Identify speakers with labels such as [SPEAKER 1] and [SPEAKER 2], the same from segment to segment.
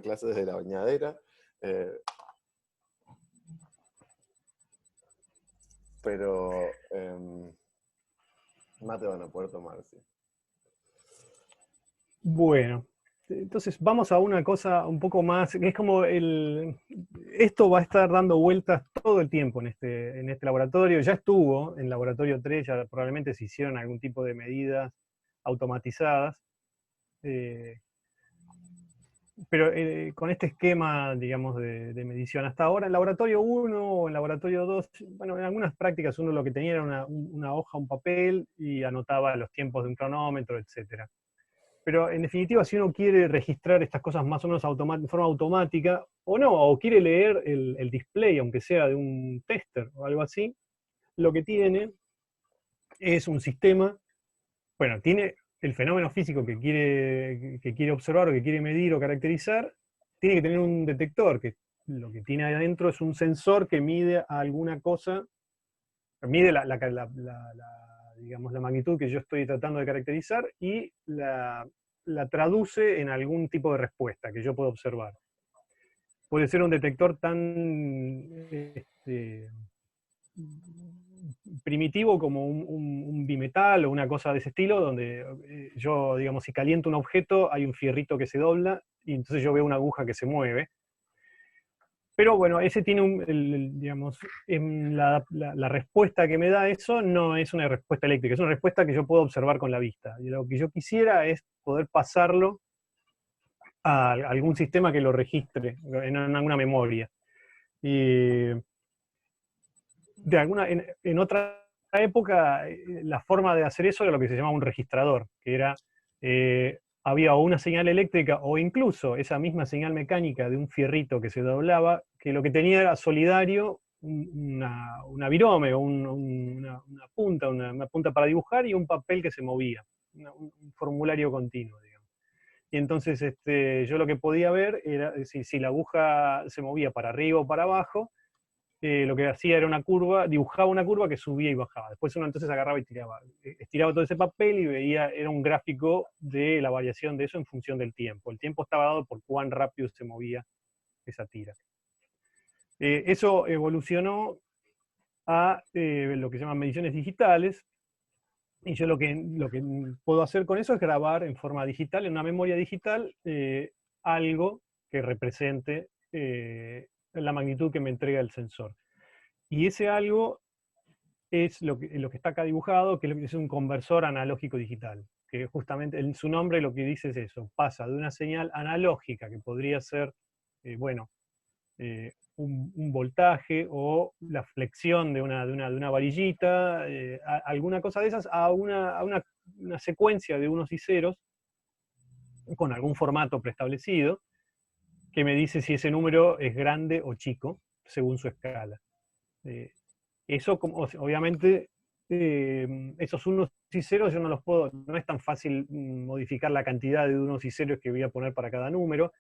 [SPEAKER 1] clase desde la bañadera. Pero mate van a poder tomar, sí.
[SPEAKER 2] Bueno, entonces vamos a una cosa un poco más, que es como esto va a estar dando vueltas todo el tiempo en este laboratorio. Ya estuvo en laboratorio 3, ya probablemente se hicieron algún tipo de medidas automatizadas. Pero con este esquema, digamos, de medición hasta ahora, en laboratorio 1 o en laboratorio 2, bueno, en algunas prácticas uno lo que tenía era una hoja, un papel, y anotaba los tiempos de un cronómetro, etc. Pero en definitiva, si uno quiere registrar estas cosas más o menos de forma automática, o no, o quiere leer el display, aunque sea de un tester o algo así, lo que tiene es un sistema, bueno, tiene el fenómeno físico que quiere observar o que quiere medir o caracterizar, tiene que tener un detector, que lo que tiene adentro es un sensor que mide alguna cosa, mide digamos, la magnitud que yo estoy tratando de caracterizar y la traduce en algún tipo de respuesta que yo puedo observar. Puede ser un detector tan primitivo como un bimetal o una cosa de ese estilo, donde yo, digamos, si caliento un objeto, hay un fierrito que se dobla, y entonces yo veo una aguja que se mueve. Pero bueno, ese tiene digamos, la respuesta que me da eso no es una respuesta eléctrica, es una respuesta que yo puedo observar con la vista. Y lo que yo quisiera es poder pasarlo a algún sistema que lo registre en alguna memoria. Y en otra época, la forma de hacer eso era lo que se llamaba un registrador, que era, había una señal eléctrica o incluso esa misma señal mecánica de un fierrito que se doblaba, que lo que tenía era solidario una virome o una punta para dibujar y un papel que se movía, un formulario continuo, digamos. Y entonces yo lo que podía ver era si la aguja se movía para arriba o para abajo. Lo que hacía era una curva, dibujaba una curva que subía y bajaba. Después uno entonces agarraba y estiraba todo ese papel y veía, era un gráfico de la variación de eso en función del tiempo. El tiempo estaba dado por cuán rápido se movía esa tira. Eso evolucionó a lo que se llaman mediciones digitales, y yo lo que puedo hacer con eso es grabar en forma digital, en una memoria digital, algo que represente la magnitud que me entrega el sensor. Y ese algo es lo que está acá dibujado, que es un conversor analógico digital, que justamente en su nombre lo que dice es eso, pasa de una señal analógica, que podría ser, bueno, un voltaje o la flexión de una varillita, alguna cosa de esas, a una secuencia de unos y ceros con algún formato preestablecido, que me dice si ese número es grande o chico, según su escala. Eso, obviamente, esos unos y ceros yo no los puedo, no es tan fácil modificar la cantidad de unos y ceros que voy a poner para cada número,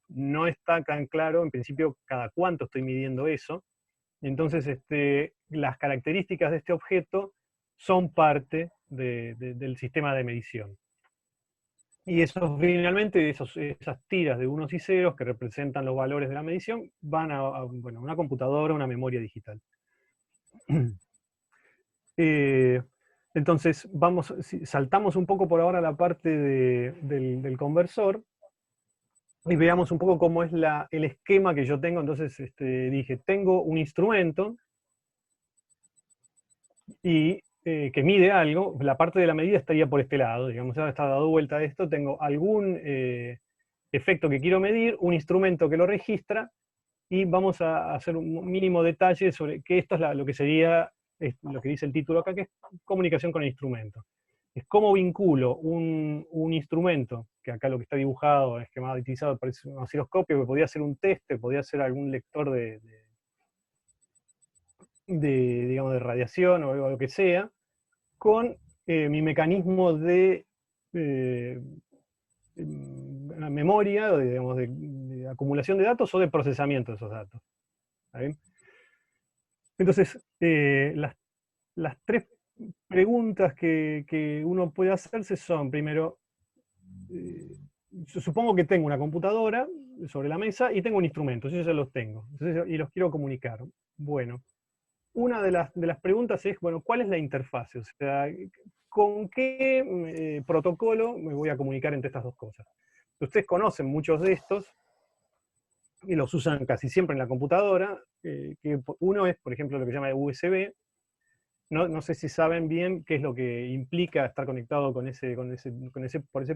[SPEAKER 2] no está tan claro, en principio, cada cuánto estoy midiendo eso. Entonces, las características de este objeto son parte del sistema de medición. Y eso, finalmente, esas tiras de unos y ceros que representan los valores de la medición van bueno, una computadora, una memoria digital. Entonces, saltamos un poco por ahora la parte del conversor y veamos un poco cómo es el esquema que yo tengo. Entonces dije, tengo un instrumento y que mide algo, la parte de la medida estaría por este lado, digamos, ya está dado vuelta a esto, tengo algún efecto que quiero medir, un instrumento que lo registra, y vamos a hacer un mínimo detalle sobre que esto es lo que sería, lo que dice el título acá, que es comunicación con el instrumento. Es cómo vinculo un instrumento, que acá lo que está dibujado, esquematizado, parece un osciloscopio, que podría ser un tester, podría ser algún lector digamos, de radiación o algo que sea, con mi mecanismo de memoria, digamos, de acumulación de datos o de procesamiento de esos datos. ¿Está bien? Entonces, las tres preguntas que uno puede hacerse son, primero, supongo que tengo una computadora sobre la mesa y tengo un instrumento, yo ya los tengo, entonces, y los quiero comunicar. Bueno, una de las preguntas es, bueno, ¿cuál es la interfase? O sea, ¿con qué protocolo me voy a comunicar entre estas dos cosas? Ustedes conocen muchos de estos y los usan casi siempre en la computadora. Que uno es, por ejemplo, lo que se llama USB. No sé si saben bien qué es lo que implica estar conectado por ese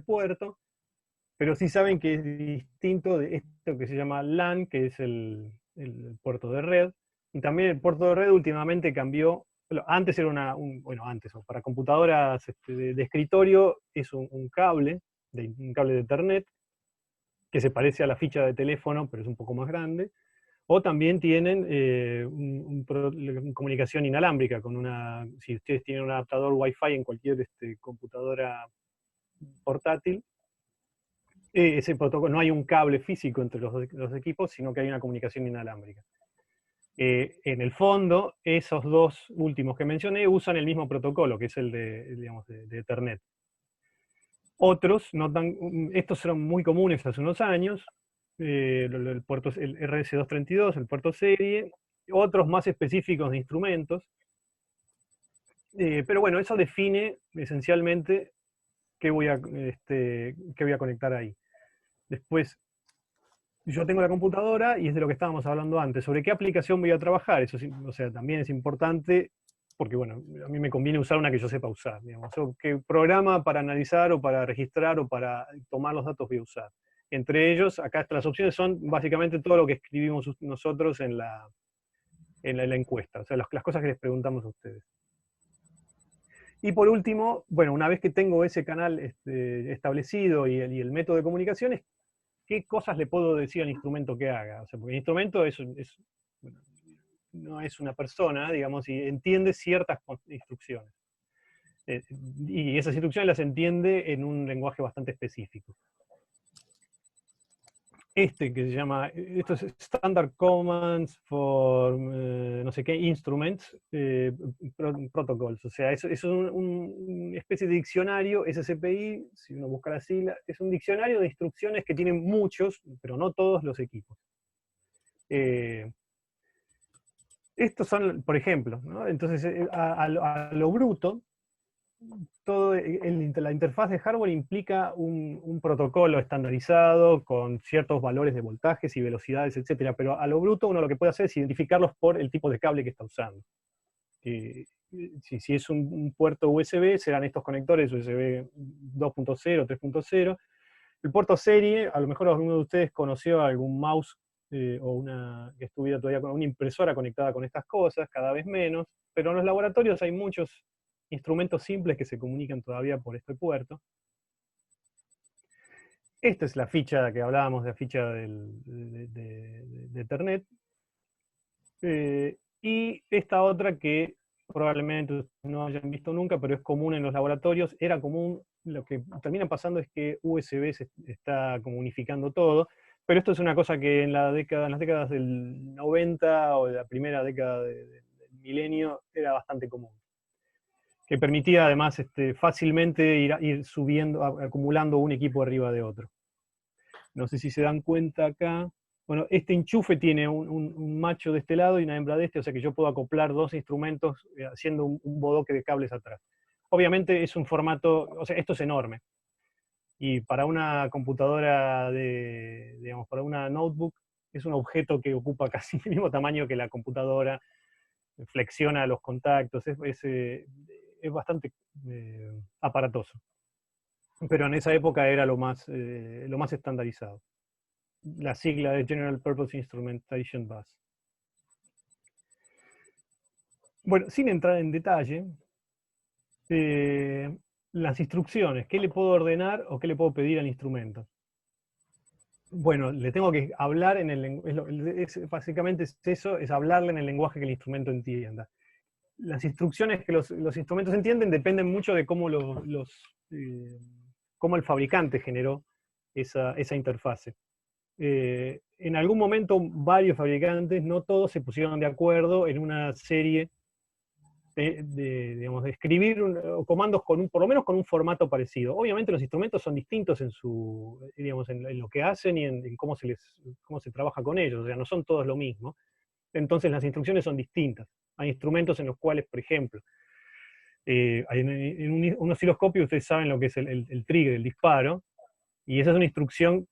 [SPEAKER 2] puerto, pero sí saben que es distinto de esto que se llama LAN, que es el puerto de red. Y también el puerto de red últimamente cambió. Antes era bueno, antes, para computadoras de escritorio, es un cable, un cable de Ethernet, que se parece a la ficha de teléfono, pero es un poco más grande. O también tienen comunicación inalámbrica, si ustedes tienen un adaptador Wi-Fi en cualquier computadora portátil, ese protocolo, no hay un cable físico entre los equipos, sino que hay una comunicación inalámbrica. En el fondo, esos dos últimos que mencioné usan el mismo protocolo, que es el de Ethernet. Otros, estos eran muy comunes hace unos años, el RS-232, el puerto serie, otros más específicos de instrumentos. Pero bueno, eso define esencialmente qué voy a conectar ahí. Después, yo tengo la computadora y es de lo que estábamos hablando antes, sobre qué aplicación voy a trabajar. Eso, o sea, también es importante porque, bueno, a mí me conviene usar una que yo sepa usar, digamos. O qué programa para analizar o para registrar o para tomar los datos voy a usar. Entre ellos, acá las opciones son básicamente todo lo que escribimos nosotros en la encuesta, o sea, las cosas que les preguntamos a ustedes. Y por último, bueno, una vez que tengo ese canal establecido y el método de comunicación, ¿qué cosas le puedo decir al instrumento que haga? O sea, porque el instrumento bueno, no es una persona, digamos, y entiende ciertas instrucciones. Y esas instrucciones las entiende en un lenguaje bastante específico. Que se llama, esto es Standard Commands for, no sé qué, Instruments, Protocols. O sea, es una especie de diccionario, SCPI, si uno busca la sigla, es un diccionario de instrucciones que tienen muchos, pero no todos los equipos. Estos son, por ejemplo, ¿no? Entonces, a lo bruto, la interfaz de hardware implica un protocolo estandarizado con ciertos valores de voltajes y velocidades, etcétera, pero a lo bruto uno lo que puede hacer es identificarlos por el tipo de cable que está usando. Si es un puerto USB, serán estos conectores USB 2.0, 3.0. El puerto serie, a lo mejor alguno de ustedes conoció algún mouse o que estuviera todavía con una impresora conectada con estas cosas, cada vez menos, pero en los laboratorios hay muchos instrumentos simples que se comunican todavía por este puerto. Esta es la ficha que hablábamos, la ficha de Ethernet. Y esta otra que probablemente no hayan visto nunca, pero es común en los laboratorios, era común, lo que termina pasando es que USB se está como unificando todo, pero esto es una cosa que en las décadas del 90 o de la primera década del milenio era bastante común, que permitía además fácilmente ir subiendo, acumulando un equipo arriba de otro. No sé si se dan cuenta acá. Bueno, este enchufe tiene un macho de este lado y una hembra de este, o sea que yo puedo acoplar dos instrumentos haciendo un bodoque de cables atrás. Obviamente es un formato, o sea, esto es enorme. Y para una computadora digamos, para una notebook, es un objeto que ocupa casi el mismo tamaño que la computadora, flexiona los contactos, es bastante aparatoso. Pero en esa época era lo más estandarizado. La sigla de General Purpose Instrumentation Bus. Bueno, sin entrar en detalle, las instrucciones, ¿qué le puedo ordenar o qué le puedo pedir al instrumento? Bueno, le tengo que hablar en el lenguaje, básicamente es eso, es hablarle en el lenguaje que el instrumento entienda. Las instrucciones que los instrumentos entienden dependen mucho de cómo cómo el fabricante generó esa interfase. En algún momento varios fabricantes, no todos, se pusieron de acuerdo en una serie digamos, de escribir comandos por lo menos con un formato parecido. Obviamente los instrumentos son distintos digamos, en lo que hacen y en cómo se trabaja con ellos, o sea, no son todos lo mismo. Entonces las instrucciones son distintas. Hay instrumentos en los cuales, por ejemplo, en un osciloscopio ustedes saben lo que es el trigger, el disparo, y esa es una instrucción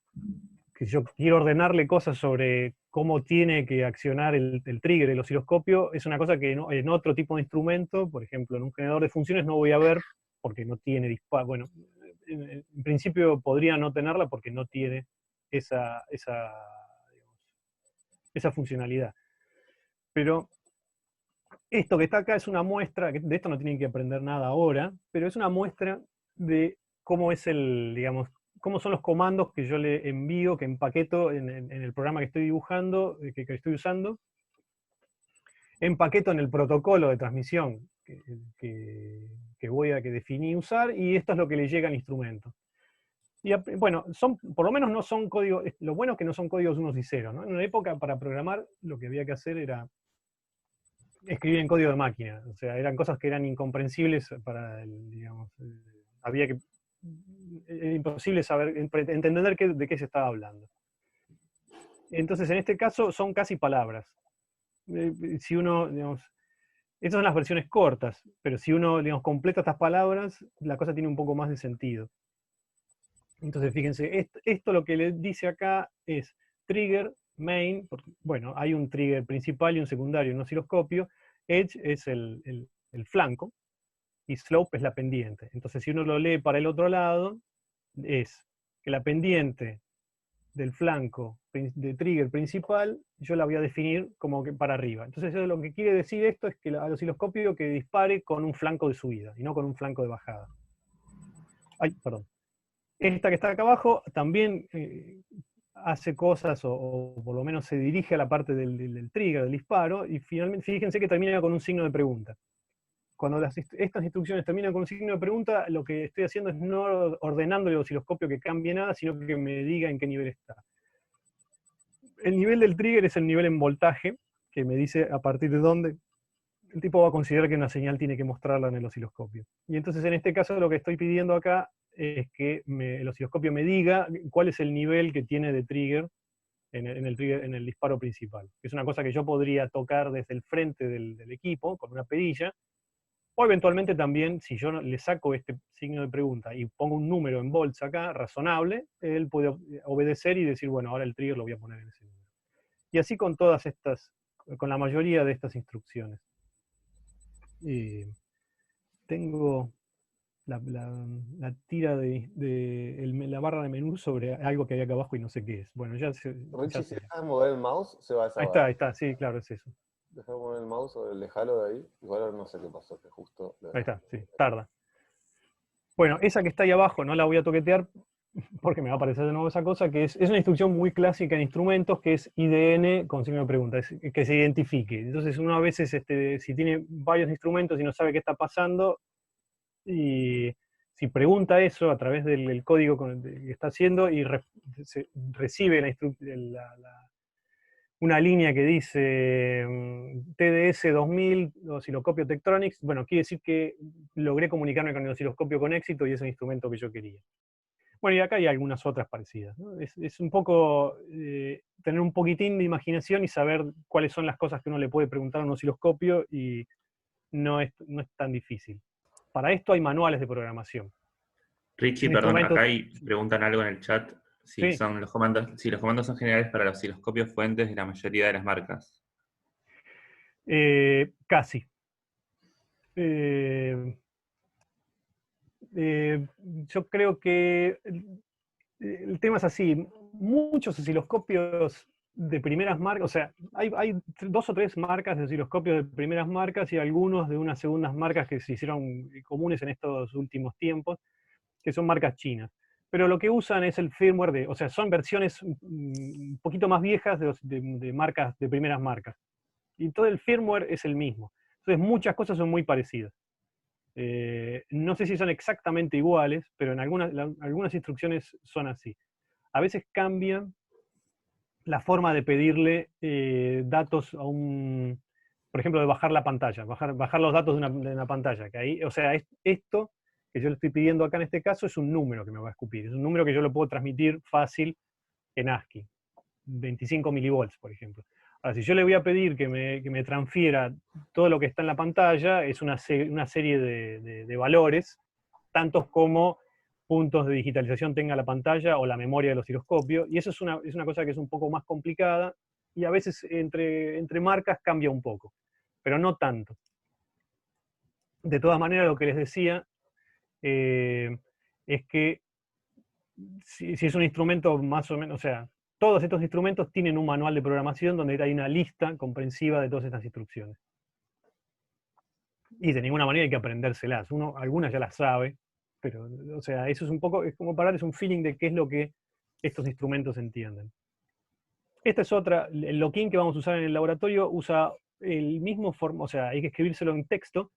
[SPEAKER 2] que si yo quiero ordenarle cosas sobre cómo tiene que accionar el trigger, el osciloscopio, es una cosa que en otro tipo de instrumento, por ejemplo, en un generador de funciones no voy a ver porque no tiene disparo. Bueno, en principio podría no tenerla porque no tiene digamos, esa funcionalidad. Pero esto que está acá es una muestra, de esto no tienen que aprender nada ahora, pero es una muestra de cómo es digamos, cómo son los comandos que yo le envío, que empaqueto en el programa que estoy dibujando, que estoy usando, empaqueto en el protocolo de transmisión que definí usar, y esto es lo que le llega al instrumento. Y bueno, por lo menos no son códigos, lo bueno es que no son códigos unos y ceros, ¿no? En una época para programar lo que había que hacer era escribir en código de máquina, o sea, eran cosas que eran incomprensibles digamos, era imposible entender de qué se estaba hablando. Entonces, en este caso, son casi palabras. Si uno, digamos, estas son las versiones cortas, pero si uno, digamos, completa estas palabras, la cosa tiene un poco más de sentido. Entonces, fíjense, esto lo que le dice acá es trigger, main, porque, bueno, hay un trigger principal y un secundario en un osciloscopio, edge es el flanco, y slope es la pendiente. Entonces, si uno lo lee para el otro lado, es que la pendiente del flanco de trigger principal, yo la voy a definir como que para arriba. Entonces, lo que quiere decir esto es que al osciloscopio que dispare con un flanco de subida, y no con un flanco de bajada. Ay, perdón. Esta que está acá abajo también hace cosas, o por lo menos se dirige a la parte del trigger, del disparo, y finalmente, fíjense que termina con un signo de pregunta. Cuando estas instrucciones terminan con un signo de pregunta, lo que estoy haciendo es no ordenando el osciloscopio que cambie nada, sino que me diga en qué nivel está. El nivel del trigger es el nivel en voltaje, que me dice a partir de dónde el tipo va a considerar que una señal tiene que mostrarla en el osciloscopio. Y entonces en este caso lo que estoy pidiendo acá es que el osciloscopio me diga cuál es el nivel que tiene de trigger en el disparo principal. Es una cosa que yo podría tocar desde el frente del equipo con una perilla, o eventualmente también, si yo le saco este signo de pregunta y pongo un número en volts acá, razonable, él puede obedecer y decir, bueno, ahora el trigger lo voy a poner en ese número. Y así con todas estas, con la mayoría de estas instrucciones. Tengo la tira la barra de menú sobre algo que hay acá abajo y no sé qué es. Bueno,
[SPEAKER 1] Richie, si
[SPEAKER 2] sé.
[SPEAKER 1] dejas de mover el mouse, se va a esa
[SPEAKER 2] Ahí
[SPEAKER 1] barra.
[SPEAKER 2] está, sí, claro, es eso.
[SPEAKER 1] Deja de mover el mouse o alejalo de ahí. Igual ahora no sé qué pasó, que justo...
[SPEAKER 2] Ahí está, sí, tarda. Bueno, esa que está ahí abajo no la voy a toquetear porque me va a aparecer de nuevo esa cosa, que es una instrucción muy clásica en instrumentos, que es IDN con signo de pregunta, es que se identifique. Entonces uno a veces, si tiene varios instrumentos y no sabe qué está pasando, y si pregunta eso a través del código que está haciendo y recibe una línea que dice TDS 2000 osciloscopio Tektronix, bueno, quiere decir que logré comunicarme con el osciloscopio con éxito y es el instrumento que yo quería. Bueno, y acá hay algunas otras parecidas, ¿no? Es un poco tener un poquitín de imaginación y saber cuáles son las cosas que uno le puede preguntar a un osciloscopio, y no es tan difícil. Para esto hay manuales de programación.
[SPEAKER 3] Richie,
[SPEAKER 2] Un
[SPEAKER 3] perdón,
[SPEAKER 2] instrumento,
[SPEAKER 3] acá preguntan algo en el chat. Si
[SPEAKER 2] sí,
[SPEAKER 3] los comandos son generales para los osciloscopios fuentes de la mayoría de las marcas.
[SPEAKER 2] casi. Yo creo que el tema es así. Muchos osciloscopios de primeras marcas, o sea, hay 2 o 3 marcas de osciloscopios de primeras marcas y algunos de unas segundas marcas que se hicieron comunes en estos últimos tiempos, que son marcas chinas. Pero lo que usan es el firmware o sea, son versiones un poquito más viejas de marcas, de primeras marcas. Y todo el firmware es el mismo. Entonces muchas cosas son muy parecidas. No sé si son exactamente iguales, pero en algunas instrucciones son así. A veces cambian la forma de pedirle datos por ejemplo, de bajar la pantalla, bajar los datos de una pantalla. Que ahí, o sea, esto que yo le estoy pidiendo acá en este caso es un número que me va a escupir. Es un número que yo lo puedo transmitir fácil en ASCII. 25 milivolts, por ejemplo. Ahora, si yo le voy a pedir que me transfiera todo lo que está en la pantalla, es una serie de valores, tantos como puntos de digitalización tenga la pantalla o la memoria del osciloscopio, y eso es una cosa que es un poco más complicada, y a veces entre marcas cambia un poco, pero no tanto. De todas maneras, lo que les decía es que si es un instrumento más o menos, o sea, todos estos instrumentos tienen un manual de programación donde hay una lista comprensiva de todas estas instrucciones. Y de ninguna manera hay que aprendérselas. Algunas ya las sabe, pero, o sea, eso es un poco, es como para darles un feeling de qué es lo que estos instrumentos entienden. Esta es otra, el login que vamos a usar en el laboratorio usa el mismo formato, o sea, hay que escribírselo en texto,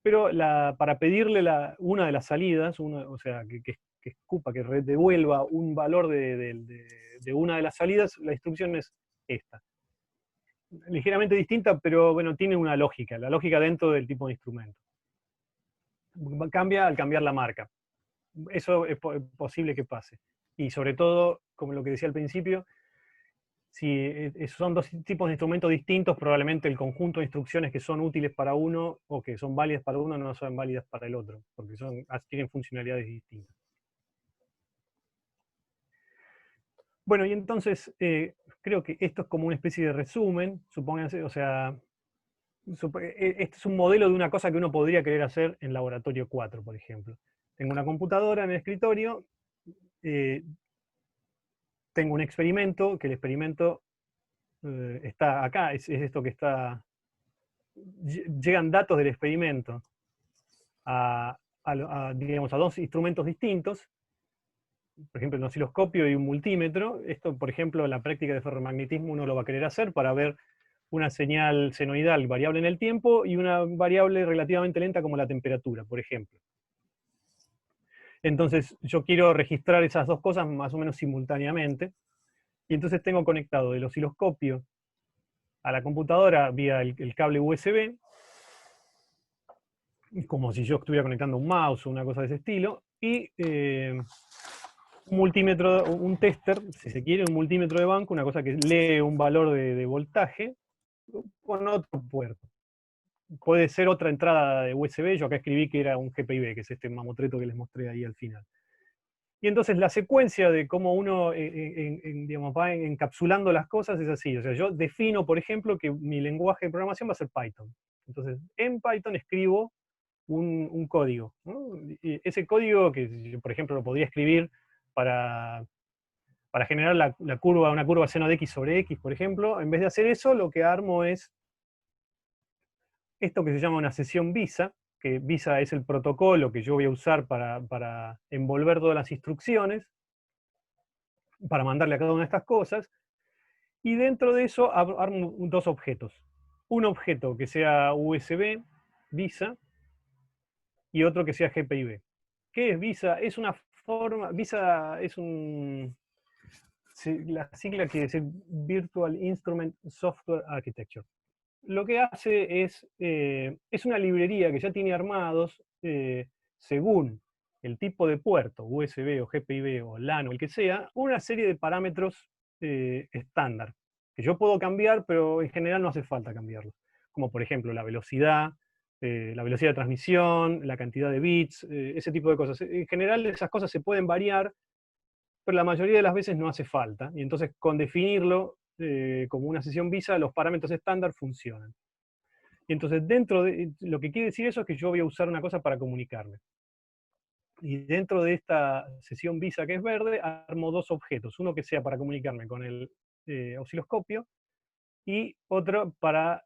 [SPEAKER 2] pero para pedirle una de las salidas, o sea, que escupa, que devuelva un valor de una de las salidas, la instrucción es esta. Ligeramente distinta, pero bueno, tiene una lógica, la lógica dentro del tipo de instrumento. Cambia al cambiar la marca. Eso es posible que pase. Y sobre todo, como lo que decía al principio, si son dos tipos de instrumentos distintos, probablemente el conjunto de instrucciones que son útiles para uno o que son válidas para uno no son válidas para el otro, porque tienen funcionalidades distintas. Bueno, y entonces creo que esto es como una especie de resumen, supónganse, o sea, este es un modelo de una cosa que uno podría querer hacer en laboratorio 4, por ejemplo. Tengo una computadora en el escritorio, tengo un experimento, que el experimento está acá, es esto que está... Llegan datos del experimento digamos, a dos instrumentos distintos, por ejemplo, un osciloscopio y un multímetro. Esto, por ejemplo, en la práctica de ferromagnetismo uno lo va a querer hacer para ver una señal senoidal variable en el tiempo y una variable relativamente lenta como la temperatura, por ejemplo. Entonces, yo quiero registrar esas dos cosas más o menos simultáneamente, y entonces tengo conectado el osciloscopio a la computadora vía el cable USB, como si yo estuviera conectando un mouse o una cosa de ese estilo, y un multímetro, un tester, si se quiere, un multímetro de banco, una cosa que lee un valor de voltaje con otro puerto. Puede ser otra entrada de USB, yo acá escribí que era un GPIB, que es este mamotreto que les mostré ahí al final. Y entonces la secuencia de cómo uno digamos, va encapsulando las cosas es así. O sea, yo defino, por ejemplo, que mi lenguaje de programación va a ser Python. Entonces, en Python escribo un código, ¿no? Y ese código, que yo, por ejemplo, lo podría escribir para generar una curva seno de x sobre x, por ejemplo, en vez de hacer eso, lo que armo es esto que se llama una sesión Visa, que Visa es el protocolo que yo voy a usar para envolver todas las instrucciones, para mandarle a cada una de estas cosas, y dentro de eso armo dos objetos. Un objeto que sea USB, Visa, y otro que sea GPIB. ¿Qué es Visa? Es una forma, Visa es la sigla quiere decir Virtual Instrument Software Architecture. Lo que hace es una librería que ya tiene armados, según el tipo de puerto, USB o GPIB o LAN o el que sea, una serie de parámetros estándar, que yo puedo cambiar, pero en general no hace falta cambiarlos. Como por ejemplo la velocidad de transmisión, la cantidad de bits, ese tipo de cosas. En general esas cosas se pueden variar, pero la mayoría de las veces no hace falta. Y entonces con definirlo como una sesión Visa, los parámetros estándar funcionan. Y entonces dentro de, lo que quiere decir eso es que yo voy a usar una cosa para comunicarme. Y dentro de esta sesión Visa que es verde, armo dos objetos. Uno que sea para comunicarme con el osciloscopio y otro para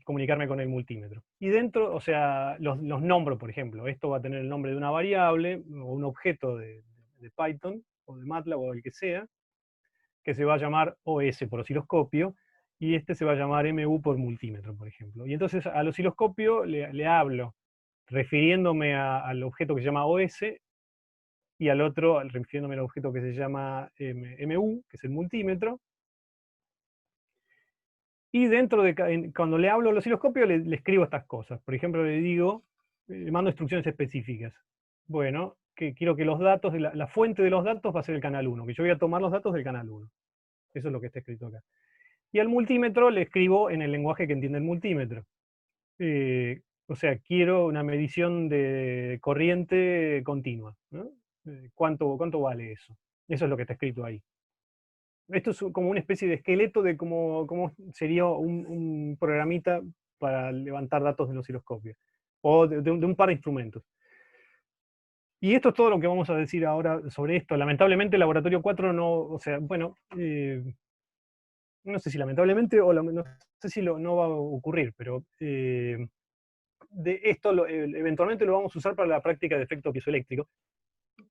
[SPEAKER 2] comunicarme con el multímetro. Y dentro, o sea, los nombro, por ejemplo. Esto va a tener el nombre de una variable o un objeto de Python o de MATLAB o el que sea, que se va a llamar OS por osciloscopio, y este se va a llamar MU por multímetro, por ejemplo. Y entonces al osciloscopio le hablo refiriéndome al objeto que se llama OS, y al otro refiriéndome al objeto que se llama MU, que es el multímetro. Y dentro de, cuando le hablo al osciloscopio, le escribo estas cosas. Por ejemplo, le digo, le mando instrucciones específicas. Bueno, que quiero que los datos, la fuente de los datos va a ser el canal 1, que yo voy a tomar los datos del canal 1. Eso es lo que está escrito acá. Y al multímetro le escribo en el lenguaje que entiende el multímetro. O sea, quiero una medición de corriente continua, ¿no? ¿Cuánto vale eso? Eso es lo que está escrito ahí. Esto es como una especie de esqueleto de cómo sería un programita para levantar datos del osciloscopio, o de un par de instrumentos. Y esto es todo lo que vamos a decir ahora sobre esto. Lamentablemente el laboratorio 4 no, o sea, bueno, no sé si lamentablemente o no sé si no va a ocurrir, pero de esto eventualmente lo vamos a usar para la práctica de efecto piezoeléctrico,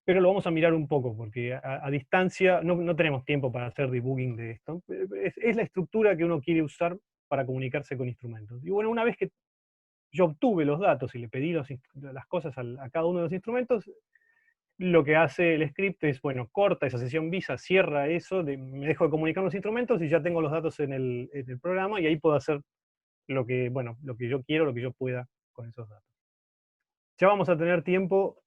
[SPEAKER 2] pero lo vamos a mirar un poco, porque a distancia no tenemos tiempo para hacer debugging de esto. Es la estructura que uno quiere usar para comunicarse con instrumentos. Y bueno, una vez que yo obtuve los datos y le pedí las cosas a cada uno de los instrumentos, lo que hace el script es, bueno, corta esa sesión visa, cierra eso, me dejo de comunicar con los instrumentos y ya tengo los datos en el programa, y ahí puedo hacer bueno, lo que yo quiero, lo que yo pueda con esos datos. Ya vamos a tener tiempo,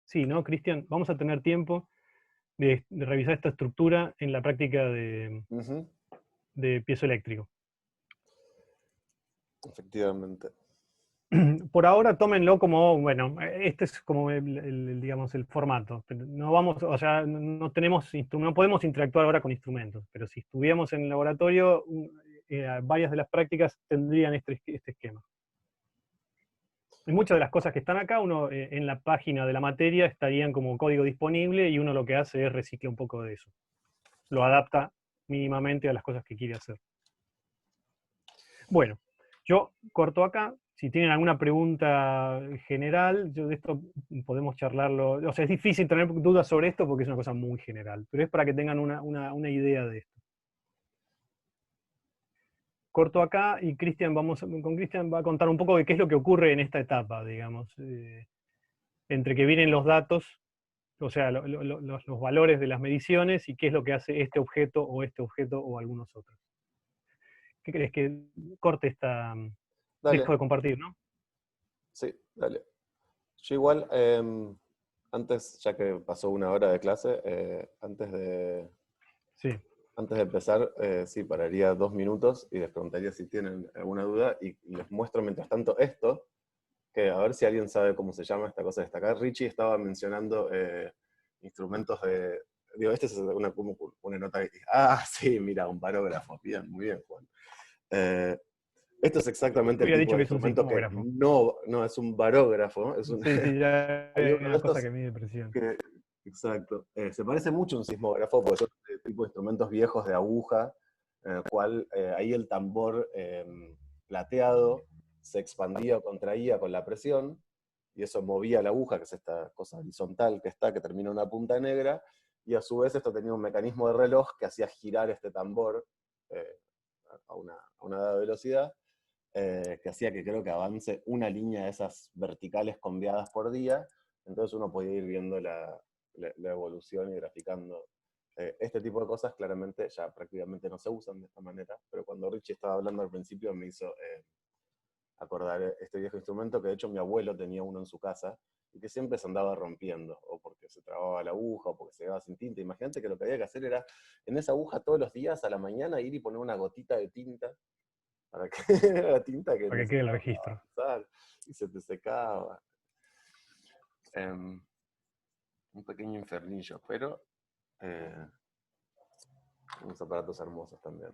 [SPEAKER 2] sí, ¿no, Cristian? Vamos a tener tiempo de revisar esta estructura en la práctica de piezoeléctrico.
[SPEAKER 1] Efectivamente.
[SPEAKER 2] Por ahora tómenlo como, bueno, este es como digamos, el formato. No vamos, o sea, no podemos interactuar ahora con instrumentos, pero si estuviéramos en el laboratorio, varias de las prácticas tendrían este esquema. Y muchas de las cosas que están acá, uno en la página de la materia estarían como código disponible, y uno lo que hace es reciclar un poco de eso. Lo adapta mínimamente a las cosas que quiere hacer. Bueno, yo corto acá. Si tienen alguna pregunta general, de esto podemos charlarlo. O sea, es difícil tener dudas sobre esto porque es una cosa muy general, pero es para que tengan una idea de esto. Corto acá y con Cristian va a contar un poco de qué es lo que ocurre en esta etapa, digamos, entre que vienen los datos, o sea, los valores de las mediciones, y qué es lo que hace este objeto o algunos otros. ¿Qué crees? Que corte esta...
[SPEAKER 1] Dale.
[SPEAKER 2] Dejo de compartir, ¿no?
[SPEAKER 1] Sí, dale. Yo igual, antes, ya que pasó 1 hora de clase, antes de empezar, sí, pararía 2 minutos y les preguntaría si tienen alguna duda, y les muestro mientras tanto esto, que a ver si alguien sabe cómo se llama esta cosa de destacar. Richie estaba mencionando instrumentos de... Digo, esta es una nota que... Ah, sí, mira, un barógrafo. Bien, muy bien, Juan. Esto es exactamente el
[SPEAKER 2] Hubiera
[SPEAKER 1] tipo
[SPEAKER 2] dicho
[SPEAKER 1] de
[SPEAKER 2] que es un
[SPEAKER 1] instrumento que
[SPEAKER 2] sismógrafo.
[SPEAKER 1] no es un barógrafo. Es un,
[SPEAKER 2] Sí, ya
[SPEAKER 1] hay
[SPEAKER 2] es
[SPEAKER 1] uno de
[SPEAKER 2] una cosa
[SPEAKER 1] estos
[SPEAKER 2] que mide presión.
[SPEAKER 1] exacto. Se parece mucho a un sismógrafo, porque son tipo de instrumentos viejos de aguja, en el cual ahí el tambor plateado se expandía o contraía con la presión, y eso movía la aguja, que es esta cosa horizontal que termina en una punta negra, y a su vez esto tenía un mecanismo de reloj que hacía girar este tambor a una dada velocidad, que hacía que creo que avance una línea de esas verticales conveadas por día. Entonces uno podía ir viendo la evolución y graficando. Este tipo de cosas claramente ya prácticamente no se usan de esta manera, pero cuando Richie estaba hablando al principio me hizo acordar este viejo instrumento, que de hecho mi abuelo tenía uno en su casa, y que siempre se andaba rompiendo, o porque se trababa la aguja, o porque se quedaba sin tinta. Imagínate que lo que había que hacer era, en esa aguja todos los días, a la mañana, ir y poner una gotita de tinta, para que la tinta que
[SPEAKER 2] Para que quede el registro.
[SPEAKER 1] y se te secaba. Un pequeño infernillo, pero unos aparatos hermosos también.